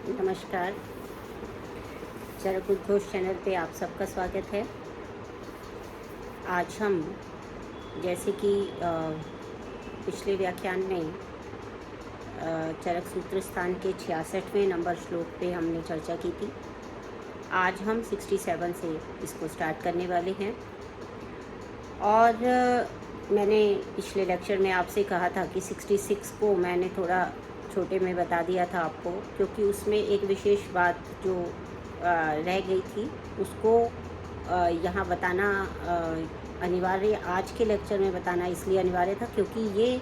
नमस्कार। चरक उद्घोष चैनल पे आप सबका स्वागत है। आज हम जैसे कि पिछले व्याख्यान में चरक सूत्र स्थान के 66वें नंबर श्लोक पे हमने चर्चा की थी। आज हम 67 से इसको स्टार्ट करने वाले हैं। और मैंने पिछले लेक्चर में आपसे कहा था कि 66 को मैंने थोड़ा छोटे में बता दिया था आपको, क्योंकि उसमें एक विशेष बात जो रह गई थी उसको यहाँ बताना अनिवार्य, आज के लेक्चर में बताना इसलिए अनिवार्य था क्योंकि ये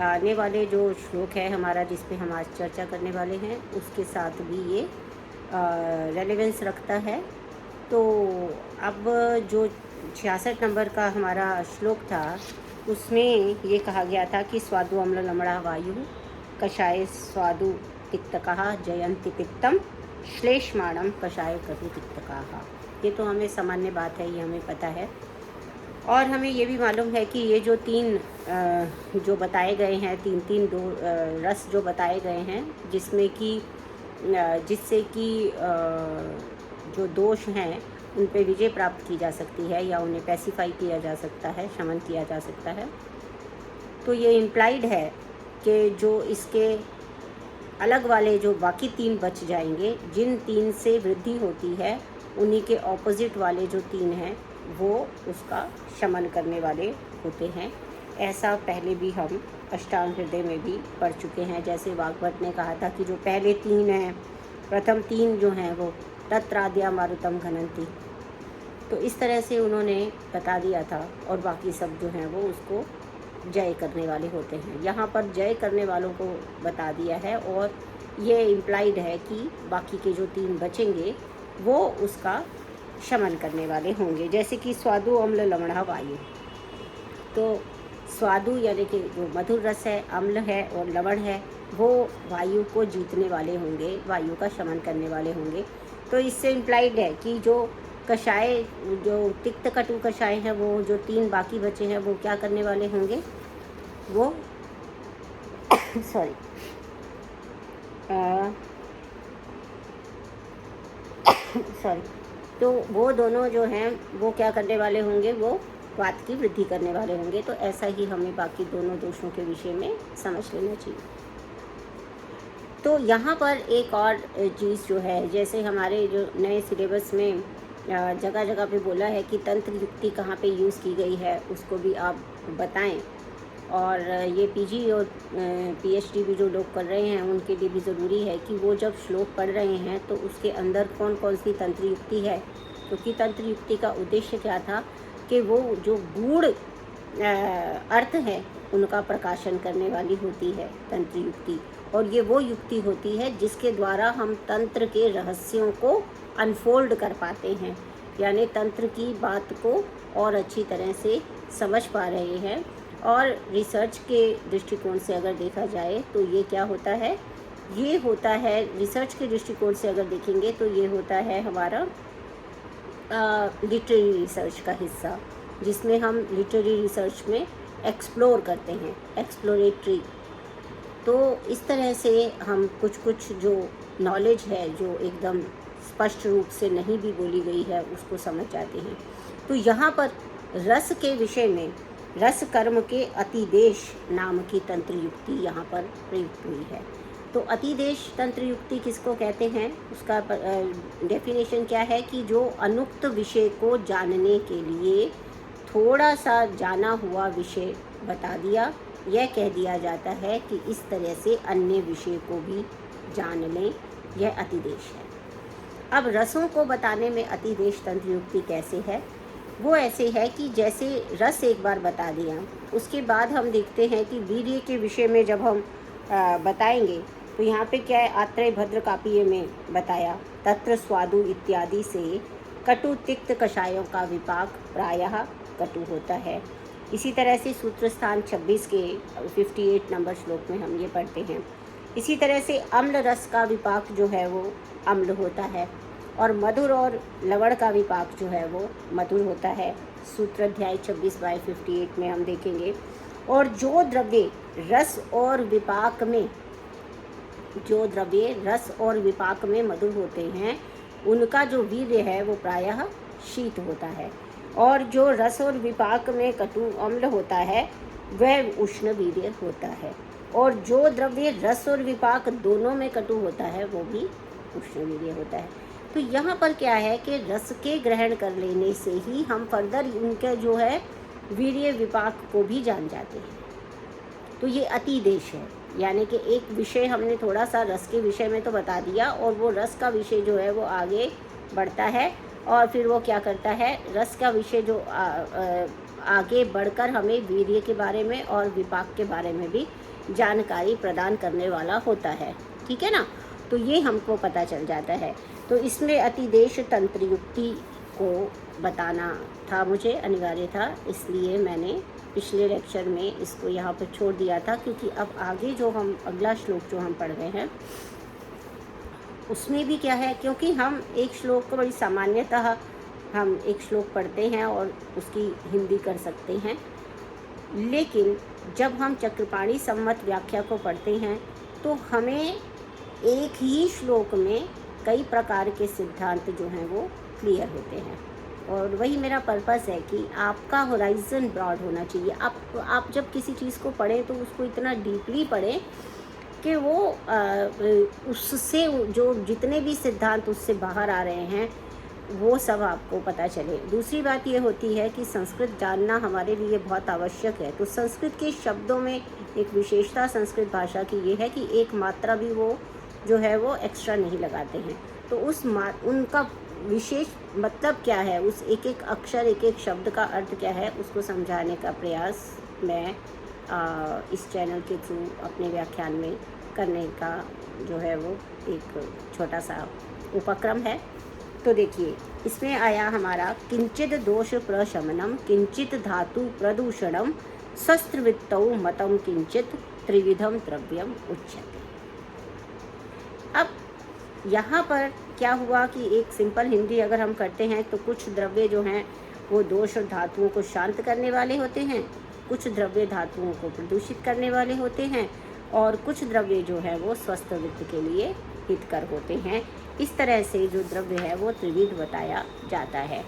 आने वाले जो श्लोक है हमारा, जिस पे हम आज चर्चा करने वाले हैं, उसके साथ भी ये रेलेवेंस रखता है। तो अब जो 66 नंबर का हमारा श्लोक था उसमें ये कहा गया था कि स्वादु अम्ल लमड़ा वायु कषाय स्वादु तिक्तकः जयन्ति पित्तम श्लेष्माणम कषाय कटु तिक्तकः। ये तो हमें सामान्य बात है, ये हमें पता है। और हमें ये भी मालूम है कि ये जो तीन जो बताए गए हैं, तीन दो रस जो बताए गए हैं, जिसमें कि जिससे कि जो दोष हैं उन पे विजय प्राप्त की जा सकती है या उन्हें पैसिफाई किया जा सकता है, शमन किया जा सकता है। तो ये इम्प्लाइड है कि जो इसके अलग वाले जो बाकी तीन बच जाएंगे, जिन तीन से वृद्धि होती है, उन्हीं के ऑपोजिट वाले जो तीन हैं वो उसका शमन करने वाले होते हैं। ऐसा पहले भी हम अष्टांग हृदय में भी पढ़ चुके हैं। जैसे वाग्भट ने कहा था कि जो पहले तीन हैं, प्रथम तीन जो हैं वो तत्राद्या मारुतम घनंती, तो इस तरह से उन्होंने बता दिया था। और बाकी सब जो हैं वो उसको जय करने वाले होते हैं। यहाँ पर जय करने वालों को बता दिया है और ये इम्प्लाइड है कि बाकी के जो तीन बचेंगे वो उसका शमन करने वाले होंगे। जैसे कि स्वादु अम्ल लवणा वायु, तो स्वादु यानी कि जो मधुर रस है, अम्ल है और लवण है, वो वायु को जीतने वाले होंगे, वायु का शमन करने वाले होंगे। तो इससे इम्प्लाइड है कि जो कषाय, जो तिक्त कटु कषाय है, वो जो तीन बाकी बचे हैं वो क्या करने वाले होंगे, वो सॉरी तो वो दोनों जो हैं वो क्या करने वाले होंगे, वो वात की वृद्धि करने वाले होंगे। तो ऐसा ही हमें बाकी दोनों दोषों के विषय में समझ लेना चाहिए। तो यहाँ पर एक और चीज़ जो है, जैसे हमारे जो नए सिलेबस में जगह जगह पे बोला है कि तंत्र युक्ति कहाँ पे यूज़ की गई है, उसको भी आप बताएं। और ये पीजी और पीएचडी भी जो लोग कर रहे हैं उनके लिए भी ज़रूरी है कि वो जब श्लोक पढ़ रहे हैं तो उसके अंदर कौन कौन सी तंत्र युक्ति है, क्योंकि तंत्र युक्ति का उद्देश्य क्या था कि वो जो गूढ़ अर्थ है उनका प्रकाशन करने वाली होती है तंत्र युक्ति। और ये वो युक्ति होती है जिसके द्वारा हम तंत्र के रहस्यों को अनफोल्ड कर पाते हैं, यानी तंत्र की बात को और अच्छी तरह से समझ पा रहे हैं। और रिसर्च के दृष्टिकोण से अगर देखा जाए तो ये क्या होता है, ये होता है रिसर्च के दृष्टिकोण से अगर देखेंगे तो ये होता है हमारा लिटरेरी रिसर्च का हिस्सा, जिसमें हम लिटरेरी रिसर्च में एक्सप्लोर करते हैं, एक्सप्लोरेटरी। तो इस तरह से हम कुछ जो नॉलेज है जो एकदम स्पष्ट रूप से नहीं भी बोली गई है उसको समझ जाते हैं। तो यहाँ पर रस के विषय में रस कर्म के अतिदेश नाम की तंत्र युक्ति यहाँ पर प्रयुक्त हुई है। तो अतिदेश तंत्र युक्ति किसको कहते हैं, उसका डेफिनेशन क्या है कि जो अनुक्त विषय को जानने के लिए थोड़ा सा जाना हुआ विषय बता दिया, यह कह दिया जाता है कि इस तरह से अन्य विषय को भी जान लें, यह अतिदेश है। अब रसों को बताने में अतिदेश तंत्र युक्ति कैसे है, वो ऐसे है कि जैसे रस एक बार बता दिया, उसके बाद हम देखते हैं कि वीर्य के विषय में जब हम बताएंगे तो यहाँ पे क्या है, आत्रेय भद्र कापिय में बताया तत्र स्वादु इत्यादि से कटु तिक्त कषायों का विपाक प्रायः कटु होता है। इसी तरह से सूत्र स्थान 26 के 58 नंबर श्लोक में हम ये पढ़ते हैं। इसी तरह से अम्ल रस का विपाक जो है वो अम्ल होता है, और मधुर और लवण का विपाक जो है वो मधुर होता है। सूत्र अध्याय 26/58 में हम देखेंगे। और जो द्रव्य रस और विपाक में जो द्रव्य रस और विपाक में मधुर होते हैं उनका जो वीर्य है वो प्रायः शीत होता है, और जो रस और विपाक में कटु अम्ल होता है वह उष्ण वीर्य होता है, और जो द्रव्य रस और विपाक दोनों में कटु होता है वो भी उष्ण वीर्य होता है। तो यहाँ पर क्या है कि रस के ग्रहण कर लेने से ही हम फर्दर उनके जो है वीर्य विपाक को भी जान जाते हैं। तो ये अतिदेश है, यानी कि एक विषय हमने थोड़ा सा रस के विषय में तो बता दिया, और वो रस का विषय जो है वो आगे बढ़ता है, और फिर वो क्या करता है, रस का विषय जो आगे बढ़कर हमें वीर्य के बारे में और विपाक के बारे में भी जानकारी प्रदान करने वाला होता है। ठीक है ना, तो ये हमको पता चल जाता है। तो इसमें अतिदेश तंत्र युक्ति को बताना था, मुझे अनिवार्य था, इसलिए मैंने पिछले लेक्चर में इसको यहाँ पर छोड़ दिया था, क्योंकि अब आगे जो हम अगला श्लोक जो हम पढ़ रहे हैं उसमें भी क्या है, क्योंकि हम एक श्लोक को बड़ी सामान्यतः हम एक श्लोक पढ़ते हैं और उसकी हिंदी कर सकते हैं, लेकिन जब हम चक्रपाणी सम्मत व्याख्या को पढ़ते हैं तो हमें एक ही श्लोक में कई प्रकार के सिद्धांत जो हैं वो क्लियर होते हैं। और वही मेरा पर्पस है कि आपका होराइज़न ब्रॉड होना चाहिए। आप जब किसी चीज़ को पढ़ें तो उसको इतना डीपली पढ़ें कि वो उससे जो जितने भी सिद्धांत उससे बाहर आ रहे हैं वो सब आपको पता चले। दूसरी बात ये होती है कि संस्कृत जानना हमारे लिए बहुत आवश्यक है। तो संस्कृत के शब्दों में एक विशेषता संस्कृत भाषा की ये है कि एक मात्रा भी वो जो है वो एक्स्ट्रा नहीं लगाते हैं। तो उनका विशेष मतलब क्या है, उस एक एक अक्षर एक एक शब्द का अर्थ क्या है, उसको समझाने का प्रयास मैं इस चैनल के थ्रू अपने व्याख्यान में करने का जो है वो एक छोटा सा उपक्रम है। तो देखिए, इसमें आया हमारा किंचित दोष प्रशमनम किंचित धातु प्रदूषणम शस्त्रवित्तौ मतम किंचित त्रिविधम द्रव्यम उच्यते। अब यहाँ पर क्या हुआ कि एक सिंपल हिंदी अगर हम करते हैं तो कुछ द्रव्य जो हैं वो दोष और धातुओं को शांत करने वाले होते हैं, कुछ द्रव्य धातुओं को प्रदूषित करने वाले होते हैं, और कुछ द्रव्य जो है वो स्वस्थ वृत्ति के लिए हितकर होते हैं। इस तरह से जो द्रव्य है वो त्रिविध बताया जाता है।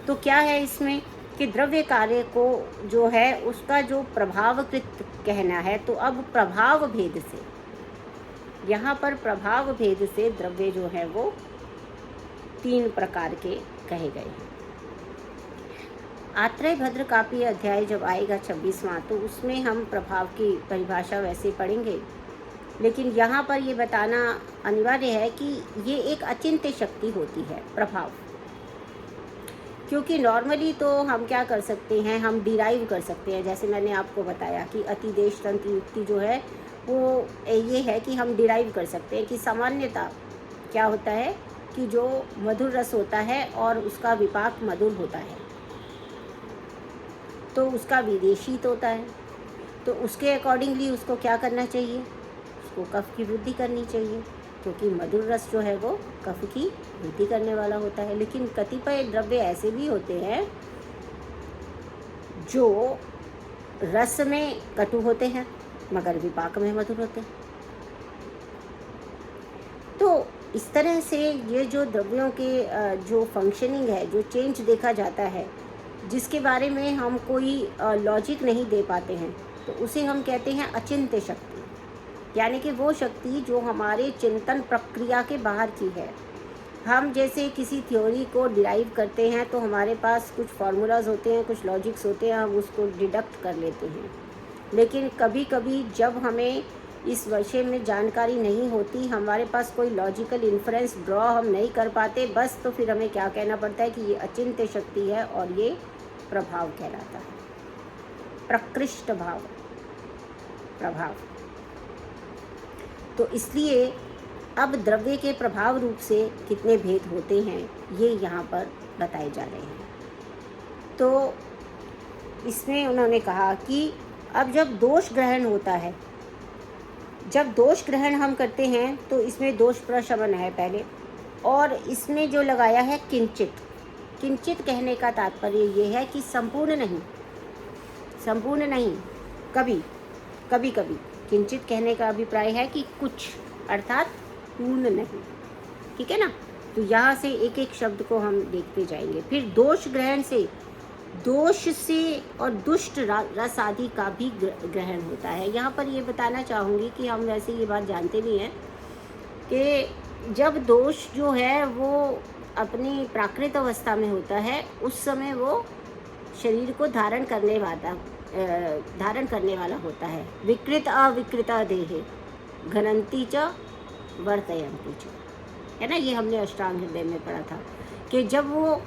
तो क्या है इसमें कि द्रव्य कार्य को जो है उसका जो प्रभावकृत कहना है, तो अब प्रभाव भेद से, यहाँ पर प्रभाव भेद से द्रव्य जो है वो 3 प्रकार के कहे गए हैं। आत्रेय भद्र काव्य अध्याय जब आएगा 26वां, तो उसमें हम प्रभाव की परिभाषा वैसे पढ़ेंगे, लेकिन यहाँ पर ये बताना अनिवार्य है कि ये एक अचिंत्य शक्ति होती है प्रभाव। क्योंकि नॉर्मली तो हम क्या कर सकते हैं, हम डिराइव कर सकते हैं, जैसे मैंने आपको बताया कि अतिदेश तंत्र युक्ति जो है वो ये है कि हम डिराइव कर सकते हैं कि सामान्यतः क्या होता है कि जो मधुर रस होता है और उसका विपाक मधुर होता है तो उसका विदेशित होता है, तो उसके अकॉर्डिंगली उसको क्या करना चाहिए, उसको कफ की वृद्धि करनी चाहिए, क्योंकि मधुर रस जो है वो कफ की वृद्धि करने वाला होता है। लेकिन कतिपय द्रव्य ऐसे भी होते हैं जो रस में कटु होते हैं मगर विपाक में मधुर होते हैं। तो इस तरह से ये जो द्रव्यों के जो फंक्शनिंग है, जो चेंज देखा जाता है, जिसके बारे में हम कोई लॉजिक नहीं दे पाते हैं, तो उसे हम कहते हैं अचिंत्य शक्ति, यानी कि वो शक्ति जो हमारे चिंतन प्रक्रिया के बाहर की है। हम जैसे किसी थ्योरी को डिराइव करते हैं तो हमारे पास कुछ फार्मूलाज होते हैं, कुछ लॉजिक्स होते हैं, हम उसको डिडक्ट कर लेते हैं। लेकिन कभी कभी जब हमें इस विषय में जानकारी नहीं होती, हमारे पास कोई लॉजिकल इन्फ्रेंस ड्रॉ हम नहीं कर पाते, बस तो फिर हमें क्या कहना पड़ता है कि ये अचिंत्य शक्ति है और ये प्रभाव कहलाता है, प्रकृष्ट भाव, प्रभाव। तो इसलिए अब द्रव्य के प्रभाव रूप से कितने भेद होते हैं ये यहाँ पर बताए जा रहे हैं। तो इसमें उन्होंने कहा कि अब जब दोष ग्रहण होता है, जब दोष ग्रहण हम करते हैं तो इसमें दोष प्रशमन है पहले, और इसमें जो लगाया है किंचित, किंचित कहने का तात्पर्य ये है कि संपूर्ण नहीं, संपूर्ण नहीं, कभी कभी कभी किंचित कहने का अभिप्राय है कि कुछ अर्थात पूर्ण नहीं। ठीक है ना। तो यहाँ से एक एक शब्द को हम देखते जाएंगे। फिर दोष ग्रहण से, दोष से और दुष्ट रस आदि का भी ग्रहण होता है। यहाँ पर ये बताना चाहूँगी कि हम वैसे ये बात जानते भी हैं कि जब दोष जो है वो अपनी प्राकृत अवस्था में होता है, उस समय वो शरीर को धारण करने वाला होता है। विकृत अविकृता देहे घनंती च वर्तयंती च, है ना। ये हमने अष्टांग हृदय में पढ़ा था कि जब वो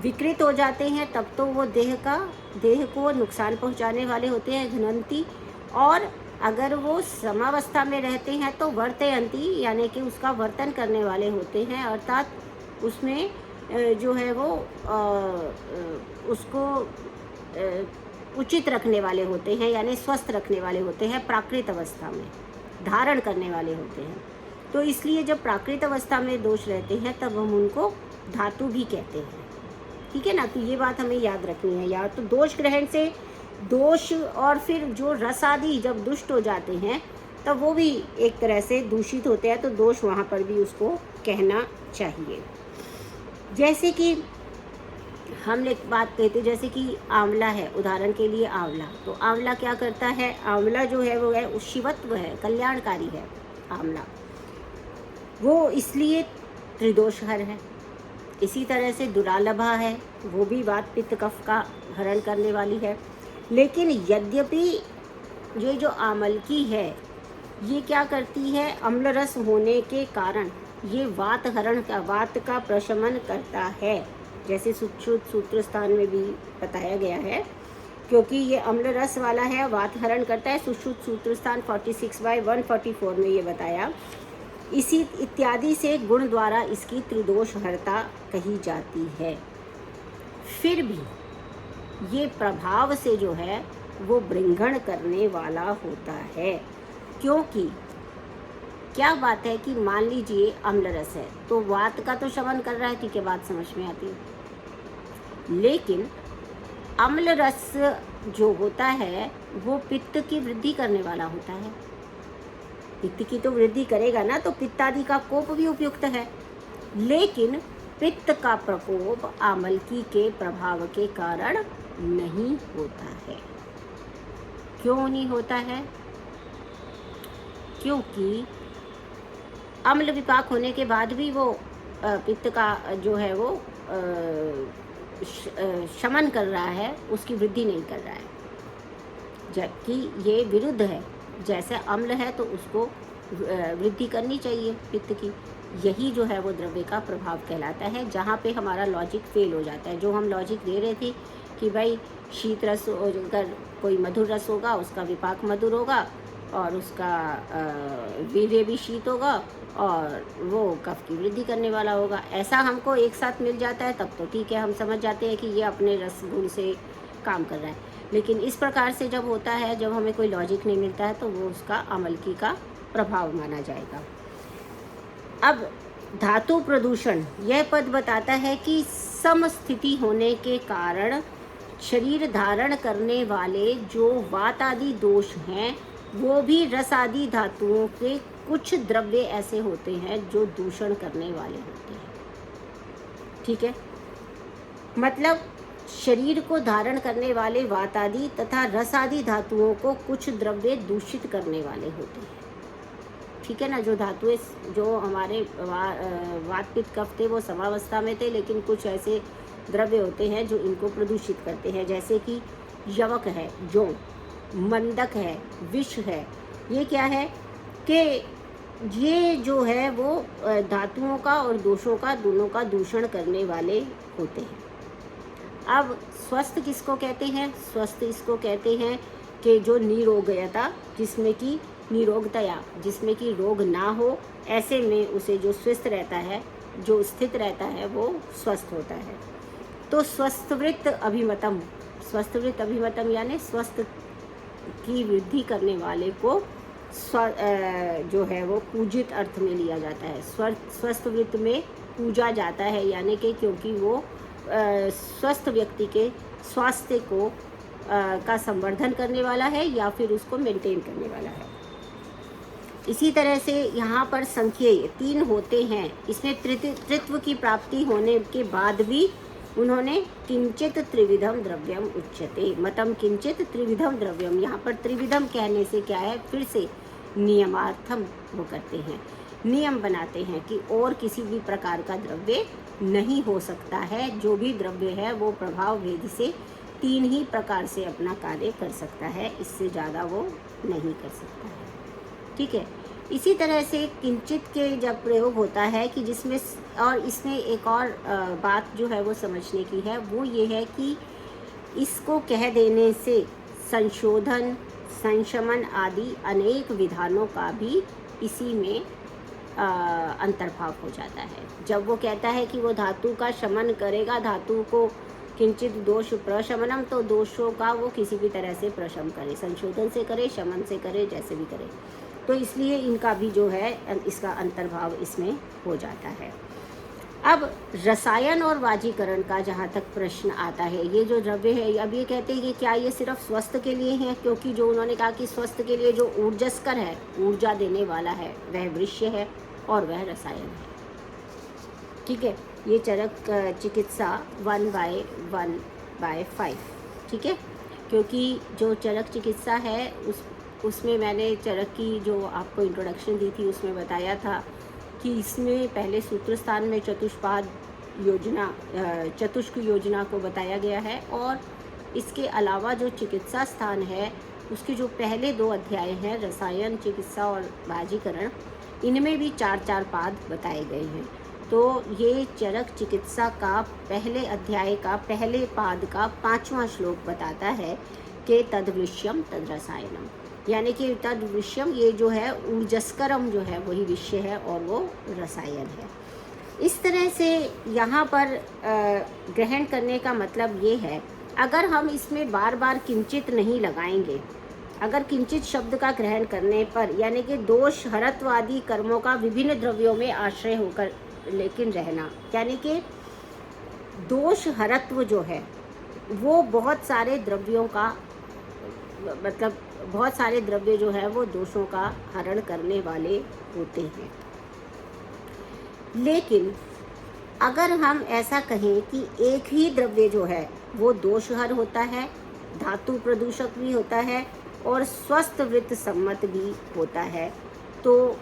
विकृत हो जाते हैं तब तो वो देह को नुकसान पहुंचाने वाले होते हैं, घनंती। और अगर वो समावस्था में रहते हैं तो वर्तयंती, यानी कि उसका वर्तन करने वाले होते हैं, अर्थात उसमें जो है वो उसको उचित रखने वाले होते हैं, यानी स्वस्थ रखने वाले होते हैं, प्राकृत अवस्था में धारण करने वाले होते हैं। तो इसलिए जब प्राकृत अवस्था में दोष रहते हैं तब हम उनको धातु भी कहते हैं। ठीक है ना। तो ये बात हमें याद रखनी है। या तो दोष ग्रहण से दोष, और फिर जो रस आदि जब दुष्ट हो जाते हैं तब वो भी एक तरह से दूषित होते हैं, तो दोष वहाँ पर भी उसको कहना चाहिए। जैसे कि हम एक बात कहते, जैसे कि आंवला है, उदाहरण के लिए आंवला। तो आंवला क्या करता है, आंवला जो है वो है शिवत्व है, कल्याणकारी है आंवला, वो इसलिए त्रिदोषहर है। इसी तरह से दुरालभा है, वो भी वात पित्त कफ का हरण करने वाली है। लेकिन यद्यपि ये जो आमलकी है ये क्या करती है, अम्ल रस होने के कारण ये वात का प्रशमन करता है, जैसे सुश्रुत सूत्र स्थान में भी बताया गया है। क्योंकि ये अम्ल रस वाला है, वात हरण करता है। सुश्रुत सूत्र स्थान 46/144 में ये बताया। इसी इत्यादि से गुण द्वारा इसकी त्रिदोष हरता कही जाती है। फिर भी ये प्रभाव से जो है वो बृंघण करने वाला होता है। क्योंकि क्या बात है कि मान लीजिए अम्ल रस है तो वात का तो शमन कर रहा है, ठीक है, बात समझ में आती है। लेकिन अम्ल रस जो होता है वो पित्त की वृद्धि करने वाला होता है। पित्त की तो वृद्धि करेगा ना, तो पित्त आदि का कोप भी उपयुक्त है। लेकिन पित्त का प्रकोप आमलकी के प्रभाव के कारण नहीं होता है। क्यों नहीं होता है? क्योंकि अम्ल विपाक होने के बाद भी वो पित्त का जो है वो शमन कर रहा है, उसकी वृद्धि नहीं कर रहा है। जबकि ये विरुद्ध है, जैसे अम्ल है तो उसको वृद्धि करनी चाहिए पित्त की। यही जो है वो द्रव्य का प्रभाव कहलाता है, जहाँ पे हमारा लॉजिक फेल हो जाता है। जो हम लॉजिक दे रहे थे कि भाई शीत रस अगर कोई मधुर रस होगा उसका विपाक मधुर होगा और उसका वीर्य भी शीत होगा और वो कफ की वृद्धि करने वाला होगा, ऐसा हमको एक साथ मिल जाता है तब तो ठीक है, हम समझ जाते हैं कि ये अपने रस गुण से काम कर रहा है। लेकिन इस प्रकार से जब होता है, जब हमें कोई लॉजिक नहीं मिलता है, तो वो उसका आमलकी का प्रभाव माना जाएगा। अब धातु प्रदूषण, यह पद बताता है कि समस्थिति होने के कारण शरीर धारण करने वाले जो वात आदि दोष हैं वो भी रस आदि धातुओं के कुछ द्रव्य ऐसे होते हैं जो दूषण करने वाले होते हैं। ठीक है, मतलब शरीर को धारण करने वाले वात आदि तथा रस आदि धातुओं को कुछ द्रव्य दूषित करने वाले होते हैं। ठीक है ना। जो धातुएं जो हमारे वात पित्त कफ थे वो समावस्था में थे, लेकिन कुछ ऐसे द्रव्य होते हैं जो इनको प्रदूषित करते हैं, जैसे कि यवक है, जो मंदक है, विष है। ये क्या है कि ये जो है वो धातुओं का और दोषों का दोनों का दूषण करने वाले होते हैं। अब स्वस्थ किसको कहते हैं? स्वस्थ इसको कहते हैं कि जो निरोगयता, जिसमें कि निरोगतया, जिसमें कि रोग ना हो, ऐसे में उसे जो स्वस्थ रहता है, जो स्थित रहता है, वो स्वस्थ होता है। तो स्वस्थवृत्त अभिमतम, स्वस्थवृत्त अभिमतम यानी स्वस्थ की वृद्धि करने वाले को जो है वो पूजित अर्थ में लिया जाता है। स्वस्थ वृत्त में पूजा जाता है, यानी कि क्योंकि वो स्वस्थ व्यक्ति के स्वास्थ्य को का संवर्धन करने वाला है या फिर उसको मेंटेन करने वाला है। इसी तरह से यहाँ पर संख्येय 3 होते हैं, इसमें तृत्व की प्राप्ति होने के बाद भी उन्होंने किंचित त्रिविधम द्रव्यम उच्यते, मतम किंचित त्रिविधम द्रव्यम, यहाँ पर त्रिविधम कहने से क्या है, फिर से नियमार्थम वो करते हैं, नियम बनाते हैं कि और किसी भी प्रकार का द्रव्य नहीं हो सकता है, जो भी द्रव्य है वो प्रभाव भेद से 3 ही प्रकार से अपना कार्य कर सकता है, इससे ज़्यादा वो नहीं कर सकता है। ठीक है। इसी तरह से किंचित के जब प्रयोग होता है कि जिसमें, और इसमें एक और बात जो है वो समझने की है, वो ये है कि इसको कह देने से संशोधन, संशमन आदि अनेक विधानों का भी इसी में अंतर्भाव हो जाता है। जब वो कहता है कि वो धातु का शमन करेगा, धातु को किंचित दोष प्रशमनम, तो दोषों का वो किसी भी तरह से प्रशम करे, संशोधन से करे, शमन से करे, जैसे भी करे, तो इसलिए इनका भी जो है इसका अंतर्भाव इसमें हो जाता है। अब रसायन और वाजीकरण का जहाँ तक प्रश्न आता है, ये जो द्रव्य है, अब ये कहते हैं कि क्या ये सिर्फ स्वस्थ के लिए है, क्योंकि जो उन्होंने कहा कि स्वस्थ के लिए जो ऊर्जस्कर है, ऊर्जा देने वाला है, वह वृक्ष है और वह रसायन है। ठीक है, ये चरक चिकित्सा 1/1/5, ठीक है, क्योंकि जो चरक चिकित्सा है उसमें मैंने चरक की जो आपको इंट्रोडक्शन दी थी उसमें बताया था कि इसमें पहले सूत्र स्थान में चतुष्पाद योजना, चतुष्क योजना को बताया गया है, और इसके अलावा जो चिकित्सा स्थान है उसके जो पहले 2 अध्याय हैं, रसायन, चिकित्सा और वाजीकरण, इनमें भी 4-4 पाद बताए गए हैं। तो ये चरक चिकित्सा का पहले अध्याय का पहले पाद का 5वां श्लोक बताता है कि तद्विष्यम तद रसायनम, यानी कि तद्विष्यम, ये जो है ऊर्जस्करम जो है वही विषय है और वो रसायन है। इस तरह से यहाँ पर ग्रहण करने का मतलब ये है, अगर हम इसमें बार बार किंचित नहीं लगाएंगे, अगर किंचित शब्द का ग्रहण करने पर, यानी कि दोष हरत्वादि कर्मों का विभिन्न द्रव्यों में आश्रय होकर लेकिन रहना, यानी कि दोष हरत्व जो है वो बहुत सारे द्रव्यों का, मतलब बहुत सारे द्रव्य जो है वो दोषों का हरण करने वाले होते हैं। लेकिन अगर हम ऐसा कहें कि एक ही द्रव्य जो है वो दोषहर होता है, धातु प्रदूषक भी होता है और स्वस्थ वृत्त सम्मत भी होता है, तो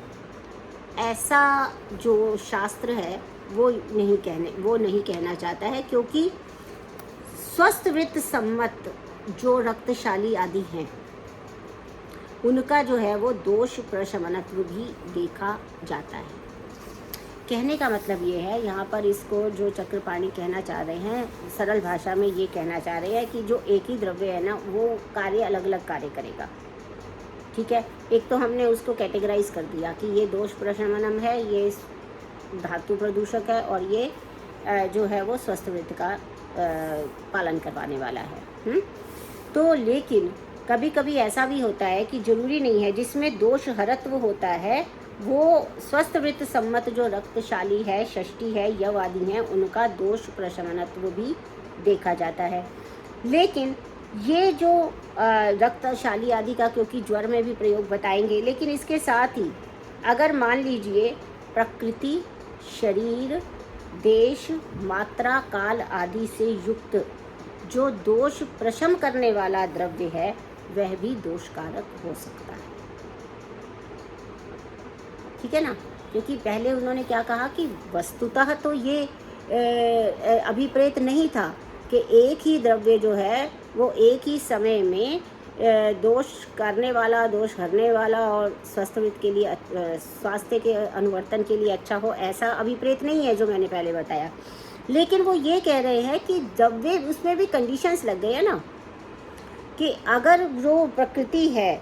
ऐसा जो शास्त्र है वो नहीं कहना चाहता है, क्योंकि स्वस्थ वृत्त सम्मत जो रक्तशाली आदि हैं उनका जो है वो दोष प्रशमनत्व भी देखा जाता है। कहने का मतलब ये है, यहाँ पर इसको जो चक्रपाणी कहना चाह रहे हैं, सरल भाषा में ये कहना चाह रहे हैं कि जो एक ही द्रव्य है ना, वो कार्य अलग अलग कार्य करेगा। ठीक है, एक तो हमने उसको कैटेगराइज कर दिया कि ये दोष प्रशमनम है, ये धातु प्रदूषक है, और ये जो है वो स्वस्थ वृत्त का पालन करवाने वाला है। तो लेकिन कभी कभी ऐसा भी होता है कि जरूरी नहीं है, जिसमें दोष हरत्व होता है वो स्वस्थ वृत्त सम्मत जो रक्तशाली है, षष्ठी है, यव आदि हैं, उनका दोष प्रशमनत्व भी देखा जाता है। लेकिन ये जो रक्तशाली आदि का, क्योंकि ज्वर में भी प्रयोग बताएंगे, लेकिन इसके साथ ही अगर मान लीजिए प्रकृति, शरीर, देश, मात्रा, काल आदि से युक्त जो दोष प्रशम करने वाला द्रव्य है वह भी दोषकारक हो सकता है। ठीक है ना, क्योंकि पहले उन्होंने क्या कहा कि वस्तुतः तो ये अभिप्रेत नहीं था कि एक ही द्रव्य जो है वो एक ही समय में दोष करने वाला, दोष हरने वाला और स्वास्थ्य के लिए, स्वास्थ्य के अनुवर्तन के लिए अच्छा हो, ऐसा अभिप्रेत नहीं है जो मैंने पहले बताया। लेकिन वो ये कह रहे हैं कि द्रव्य, उसमें भी कंडीशंस लग गए हैं ना, कि अगर जो प्रकृति है,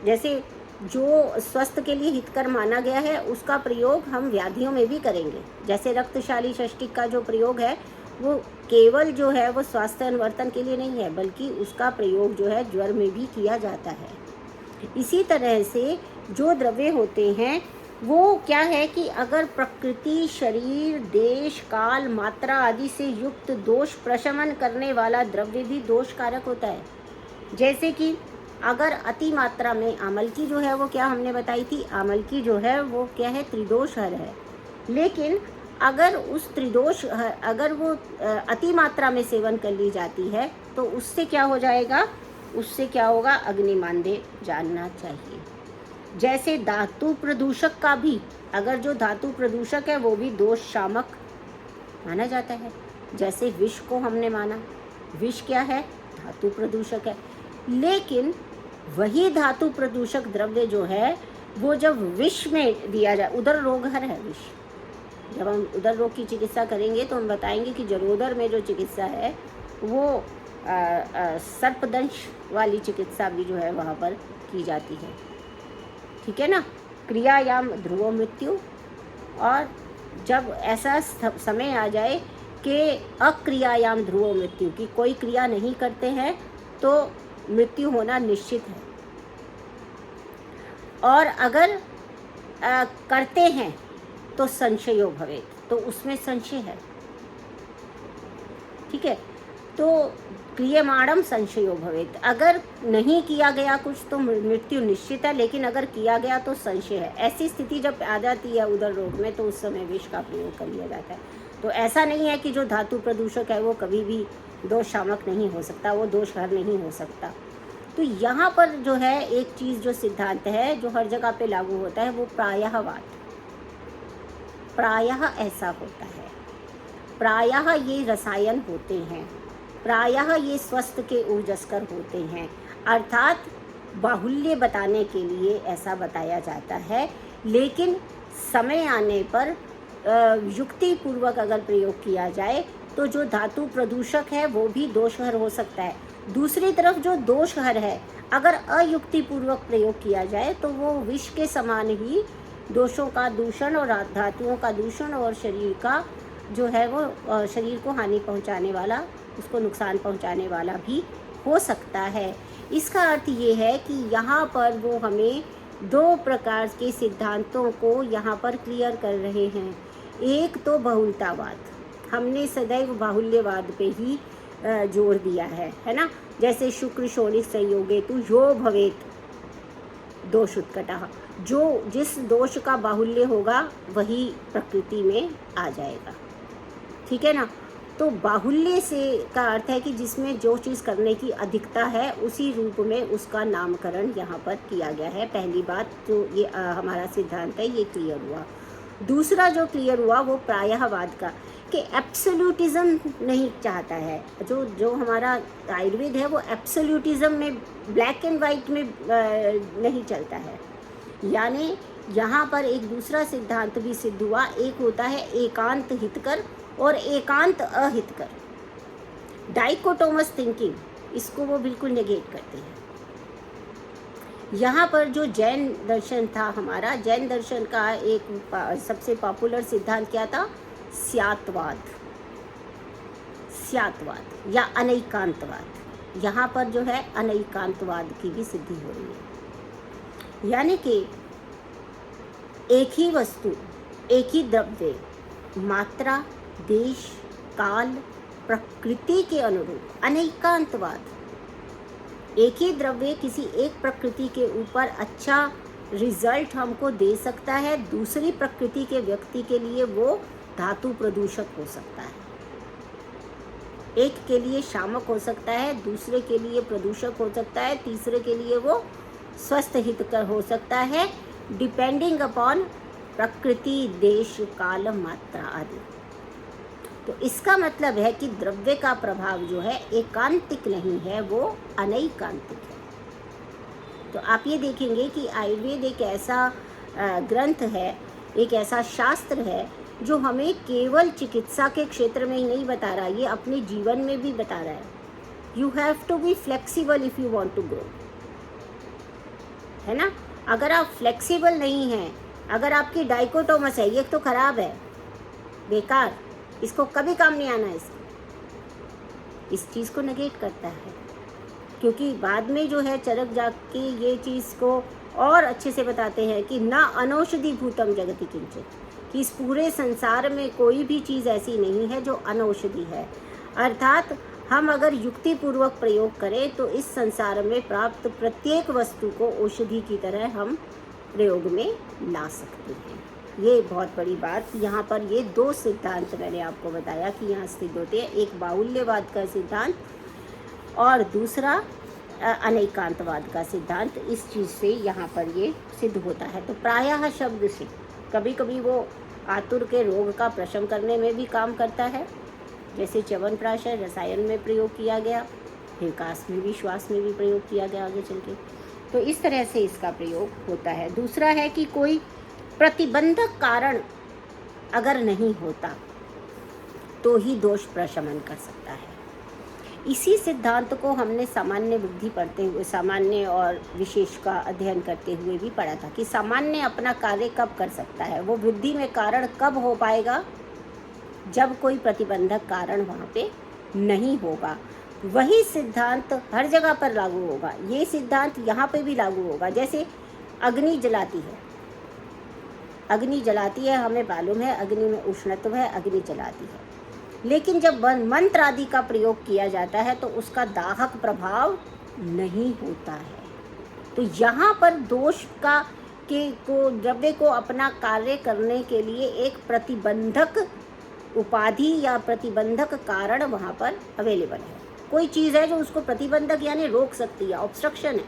जैसे जो स्वस्थ के लिए हितकर माना गया है, उसका प्रयोग हम व्याधियों में भी करेंगे। जैसे रक्तशाली षष्टिक का जो प्रयोग है वो केवल जो है वो स्वास्थ्य अनुवर्तन के लिए नहीं है, बल्कि उसका प्रयोग जो है ज्वर में भी किया जाता है। इसी तरह से जो द्रव्य होते हैं वो क्या है कि अगर प्रकृति, शरीर, देश, काल, मात्रा आदि से युक्त दोष प्रशमन करने वाला द्रव्य भी दोषकारक होता है। जैसे कि अगर अति मात्रा में आमल की जो है वो क्या हमने बताई थी, आमल की जो है वो क्या है, त्रिदोष हर है। लेकिन अगर उस त्रिदोष अगर वो अति मात्रा में सेवन कर ली जाती है तो उससे क्या हो जाएगा, उससे क्या होगा, अग्निमांदे जानना चाहिए। जैसे धातु प्रदूषक का भी, अगर जो धातु प्रदूषक है वो भी दोष शामक माना जाता है। जैसे विष को हमने माना, विष क्या है, धातु प्रदूषक है। लेकिन वही धातु प्रदूषक द्रव्य जो है वो जब विष में दिया जाए, उदर रोग हर है विष, जब हम उदर रोग की चिकित्सा करेंगे तो हम बताएंगे कि जलोदर में जो चिकित्सा है वो सर्पदंश वाली चिकित्सा भी जो है वहाँ पर की जाती है, ठीक है ना। क्रियायाम ध्रुव मृत्यु, और जब ऐसा समय आ जाए कि अक्रियायाम ध्रुव मृत्यु, की कोई क्रिया नहीं करते हैं तो मृत्यु होना निश्चित है, और अगर करते हैं तो संशयो भवेत, तो उसमें संशय है, ठीक है। तो क्रियमाणम संशयो भवेत, अगर नहीं किया गया कुछ तो मृत्यु निश्चित है, लेकिन अगर किया गया तो संशय है। ऐसी स्थिति जब आ जाती है उदर रोग में तो उस समय विष का प्रयोग कर लिया जाता है। तो ऐसा नहीं है कि जो धातु प्रदूषक है वो कभी भी दोष शामक नहीं हो सकता, वो दोषहर नहीं हो सकता। तो यहाँ पर जो है एक चीज़ जो सिद्धांत है जो हर जगह पे लागू होता है वो प्रायःवाद, प्रायः ऐसा होता है, प्रायः ये रसायन होते हैं, प्रायः ये स्वस्थ के ऊर्जस्कर होते हैं, अर्थात बाहुल्य बताने के लिए ऐसा बताया जाता है। लेकिन समय आने पर युक्ति पूर्वक अगर प्रयोग किया जाए तो जो धातु प्रदूषक है वो भी दोषहर हो सकता है। दूसरी तरफ जो दोषहर है अगर अयुक्ति पूर्वक प्रयोग किया जाए तो वो विष के समान ही दोषों का दूषण और धातुओं का दूषण और शरीर का जो है वो शरीर को हानि पहुंचाने वाला, उसको नुकसान पहुंचाने वाला भी हो सकता है। इसका अर्थ ये है कि यहाँ पर वो हमें दो प्रकार के सिद्धांतों को यहाँ पर क्लियर कर रहे हैं। एक तो बहुलतावाद, हमने सदैव बाहुल्यवाद पे ही जोर दिया है ना। जैसे शुक्र शोणिक संयोगे तु यो भवेत दोष उत्कटः, जो जिस दोष का बाहुल्य होगा वही प्रकृति में आ जाएगा, ठीक है ना। तो बाहुल्य से का अर्थ है कि जिसमें जो चीज़ करने की अधिकता है उसी रूप में उसका नामकरण यहाँ पर किया गया है। पहली बात तो ये हमारा सिद्धांत है, ये क्लियर हुआ। दूसरा जो क्लियर हुआ वो प्रायःवाद का, कि एब्सोल्यूटिज्म नहीं चाहता है। जो हमारा आयुर्वेद है वो एब्सोल्यूटिज्म में, ब्लैक एंड वाइट में नहीं चलता है। यानी यहाँ पर एक दूसरा सिद्धांत भी सिद्ध हुआ, एक होता है एकांत हितकर और एकांत अहितकर, डाइकोटोमस थिंकिंग, इसको वो बिल्कुल नेगेट करते हैं। यहाँ पर जो जैन दर्शन था हमारा, जैन दर्शन का एक सबसे पॉपुलर सिद्धांत क्या था, स्यात्वाद, स्यात्वाद या अनैकांतवाद। यहाँ पर जो है अनैकांतवाद की भी सिद्धि हो रही है, यानी कि एक ही वस्तु, एक ही द्रव्य मात्रा, देश, काल, प्रकृति के अनुरूप अनैकांतवाद, एक ही द्रव्य किसी एक प्रकृति के ऊपर अच्छा रिजल्ट हमको दे सकता है, दूसरी प्रकृति के व्यक्ति के लिए वो धातु प्रदूषक हो सकता है। एक के लिए शामक हो सकता है, दूसरे के लिए प्रदूषक हो सकता है, तीसरे के लिए वो स्वस्थ हितकर हो सकता है, डिपेंडिंग अपॉन प्रकृति, देश, काल, मात्रा आदि। तो इसका मतलब है कि द्रव्य का प्रभाव जो है एकांतिक नहीं है, वो अनैकांतिक है। तो आप ये देखेंगे कि आयुर्वेद एक ऐसा ग्रंथ है, एक ऐसा शास्त्र है जो हमें केवल चिकित्सा के क्षेत्र में ही नहीं बता रहा, ये अपने जीवन में भी बता रहा है। You have to be flexible if you want to grow, है ना। अगर आप फ्लेक्सिबल नहीं हैं, अगर आपकी डाइकोटोमस है, ये तो खराब है, बेकार, इसको कभी काम नहीं आना है, इस चीज़ को नेगेट करता है। क्योंकि बाद में जो है चरक जाके ये चीज़ को और अच्छे से बताते हैं कि ना अनौषधि भूतम जगति किंचित, कि इस पूरे संसार में कोई भी चीज़ ऐसी नहीं है जो अनौषधि है। अर्थात हम अगर युक्ति पूर्वक प्रयोग करें तो इस संसार में प्राप्त प्रत्येक वस्तु को औषधि की तरह हम प्रयोग में ला सकते हैं। ये बहुत बड़ी बात यहाँ पर, ये दो सिद्धांत मैंने आपको बताया कि यहाँ स्थित होते हैं, एक बाहुल्यवाद का सिद्धांत और दूसरा अनेकांतवाद का सिद्धांत। इस चीज़ से यहाँ पर ये सिद्ध होता है। तो प्रायः शब्द से कभी कभी वो आतुर के रोग का प्रशम करने में भी काम करता है, जैसे च्यवनप्राश रसायन में प्रयोग किया गया, फिर काश में भी, श्वास में भी प्रयोग किया गया आगे चल के। तो इस तरह से इसका प्रयोग होता है। दूसरा है कि कोई प्रतिबंधक कारण अगर नहीं होता तो ही दोष प्रशमन कर सकता है। इसी सिद्धांत को हमने सामान्य बुद्धि पढ़ते हुए, सामान्य और विशेष का अध्ययन करते हुए भी पढ़ा था कि सामान्य अपना कार्य कब कर सकता है, वो बुद्धि में कारण कब हो पाएगा, जब कोई प्रतिबंधक कारण वहाँ पे नहीं होगा। वही सिद्धांत हर जगह पर लागू होगा। ये सिद्धांत यहाँ पे भी लागू होगा। जैसे अग्नि जलाती है, अग्नि जलाती है, हमें मालूम है अग्नि में उष्णत्व है, अग्नि जलाती है, लेकिन जब मंत्र आदि का प्रयोग किया जाता है तो उसका दाहक प्रभाव नहीं होता है। तो यहाँ पर दोष का को द्रव्य को अपना कार्य करने के लिए एक प्रतिबंधक उपाधि या प्रतिबंधक कारण वहाँ पर अवेलेबल है। कोई चीज़ है जो उसको प्रतिबंधक यानी रोक सकती है, ऑब्स्ट्रक्शन है,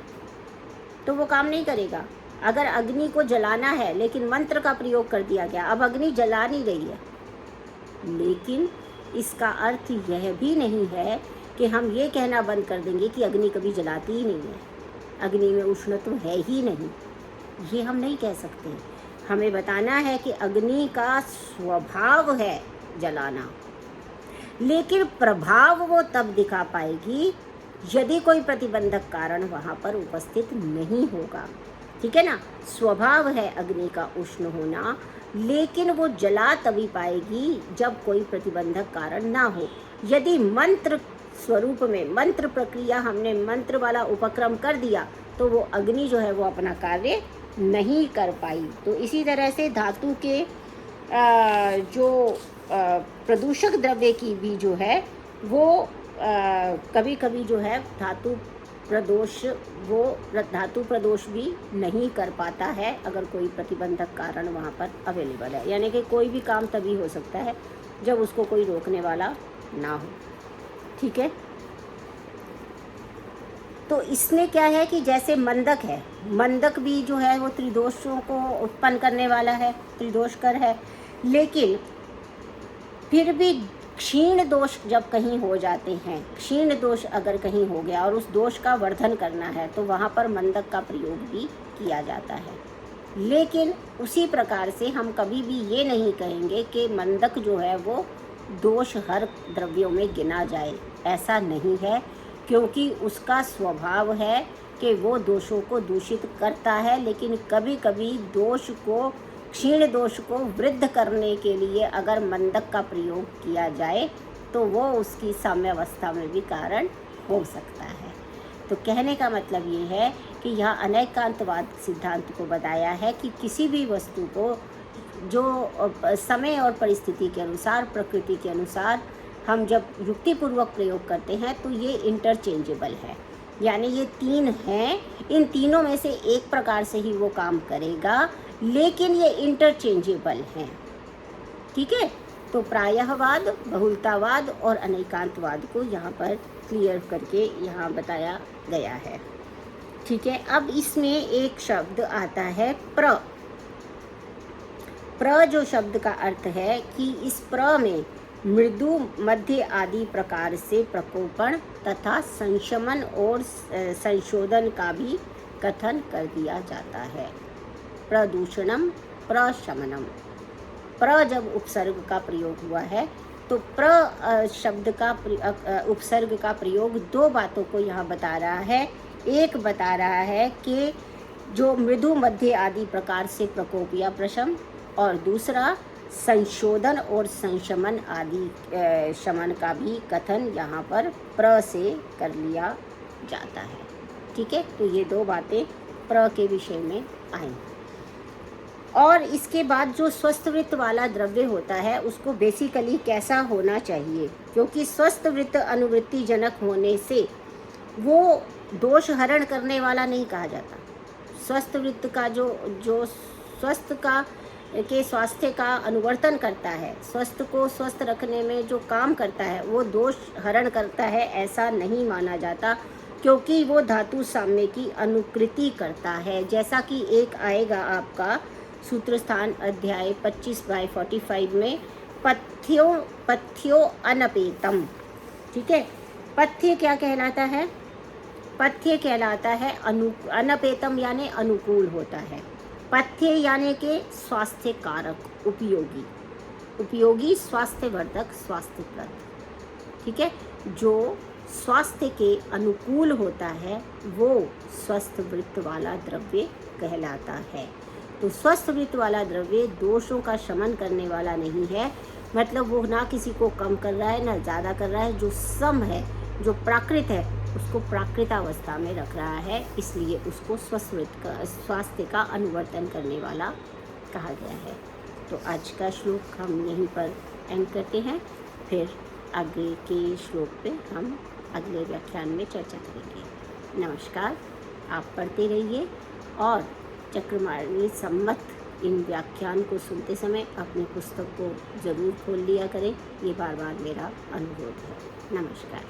तो वो काम नहीं करेगा। अगर अग्नि को जलाना है लेकिन मंत्र का प्रयोग कर दिया गया, अब अग्नि जला नहीं रही है, लेकिन इसका अर्थ यह भी नहीं है कि हम ये कहना बंद कर देंगे कि अग्नि कभी जलाती ही नहीं है, अग्नि में उष्णत्व है ही नहीं, ये हम नहीं कह सकते। हमें बताना है कि अग्नि का स्वभाव है जलाना, लेकिन प्रभाव वो तब दिखा पाएगी यदि कोई प्रतिबंधक कारण वहाँ पर उपस्थित नहीं होगा। ठीक है ना, स्वभाव है अग्नि का उष्ण होना, लेकिन वो जला तभी पाएगी जब कोई प्रतिबंधक कारण ना हो। यदि मंत्र स्वरूप में, मंत्र प्रक्रिया, हमने मंत्र वाला उपक्रम कर दिया तो वो अग्नि जो है वो अपना कार्य नहीं कर पाई। तो इसी तरह से धातु के जो प्रदूषक द्रव्य की भी जो है वो कभी कभी जो है धातु प्रदोष भी नहीं कर पाता है अगर कोई प्रतिबंधक कारण वहाँ पर अवेलेबल है। यानी कि कोई भी काम तभी हो सकता है जब उसको कोई रोकने वाला ना हो। ठीक है, तो इसमें क्या है कि जैसे मंदक है, मंदक भी जो है वो त्रिदोषों को उत्पन्न करने वाला है, त्रिदोषकर है, लेकिन फिर भी क्षीण दोष जब कहीं हो जाते हैं, क्षीण दोष अगर कहीं हो गया और उस दोष का वर्धन करना है तो वहाँ पर मंदक का प्रयोग भी किया जाता है। लेकिन उसी प्रकार से हम कभी भी ये नहीं कहेंगे कि मंदक जो है वो दोष हर द्रव्यों में गिना जाए, ऐसा नहीं है, क्योंकि उसका स्वभाव है कि वो दोषों को दूषित करता है। लेकिन कभी कभी दोष को, क्षीण दोष को वृद्ध करने के लिए अगर मंदक का प्रयोग किया जाए तो वो उसकी साम्यावस्था में भी कारण हो सकता है। तो कहने का मतलब ये है कि यह अनेकांतवाद सिद्धांत को बताया है कि किसी भी वस्तु को जो समय और परिस्थिति के अनुसार, प्रकृति के अनुसार हम जब युक्तिपूर्वक प्रयोग करते हैं तो ये इंटरचेंजेबल है, यानी ये तीन हैं, इन तीनों में से एक प्रकार से ही वो काम करेगा, लेकिन ये इंटरचेंजेबल हैं। ठीक है, तो प्रायःवाद, बहुलतावाद और अनेकांतवाद को यहाँ पर क्लियर करके यहाँ बताया गया है। ठीक है, अब इसमें एक शब्द आता है प्र। प्र जो शब्द का अर्थ है कि इस प्र में मृदु, मध्य आदि प्रकार से प्रकोपण तथा संशमन और संशोधन का भी कथन कर दिया जाता है। प्रदूषणम, प्रशमनम। प्र जब उपसर्ग का प्रयोग हुआ है तो प्र शब्द का उपसर्ग का प्रयोग दो बातों को यहाँ बता रहा है। एक बता रहा है कि जो मृदु, मध्य आदि प्रकार से प्रकोप या प्रशम, और दूसरा संशोधन और संशमन आदि शमन का भी कथन यहाँ पर प्र से कर लिया जाता है। ठीक है, तो ये दो बातें प्र के विषय में आई। और इसके बाद जो स्वस्थ वृत्त वाला द्रव्य होता है उसको बेसिकली कैसा होना चाहिए, क्योंकि स्वस्थ वृत्त अनुवृत्ति जनक होने से वो दोष हरण करने वाला नहीं कहा जाता। स्वस्थ वृत्त का जो जो स्वस्थ का के स्वास्थ्य का अनुवर्तन करता है, स्वस्थ को स्वस्थ रखने में जो काम करता है वो दोष हरण करता है, ऐसा नहीं माना जाता, क्योंकि वो धातु साम्य की अनुकृति करता है। जैसा कि एक आएगा आपका सूत्र स्थान अध्याय 25/45 में, पथ्यो अनपेतम। ठीक है, पथ्य क्या कहलाता है? पथ्य कहलाता है अनपेतम यानी अनुकूल होता है। पथ्य यानी के स्वास्थ्य कारक, उपयोगी, उपयोगी स्वास्थ्यवर्धक, स्वास्थ्यप्रद। ठीक है, जो स्वास्थ्य के अनुकूल होता है वो स्वस्थ वृत्त वाला द्रव्य कहलाता है। तो स्वस्थ वृत्त वाला द्रव्य दोषों का शमन करने वाला नहीं है, मतलब वो ना किसी को कम कर रहा है ना ज़्यादा कर रहा है, जो सम है, जो प्राकृत है उसको प्राकृतावस्था में रख रहा है, इसलिए उसको स्वस्थ वृत्त का, स्वास्थ्य का अनुवर्तन करने वाला कहा गया है। तो आज का श्लोक हम यहीं पर एंड करते हैं, फिर आगे के श्लोक पे हम अगले व्याख्यान में चर्चा करेंगे। नमस्कार, आप पढ़ते रहिए और चक्रमार्णी सम्मत इन व्याख्यान को सुनते समय अपनी पुस्तक को ज़रूर खोल लिया करें, ये बार बार मेरा अनुरोध है। नमस्कार।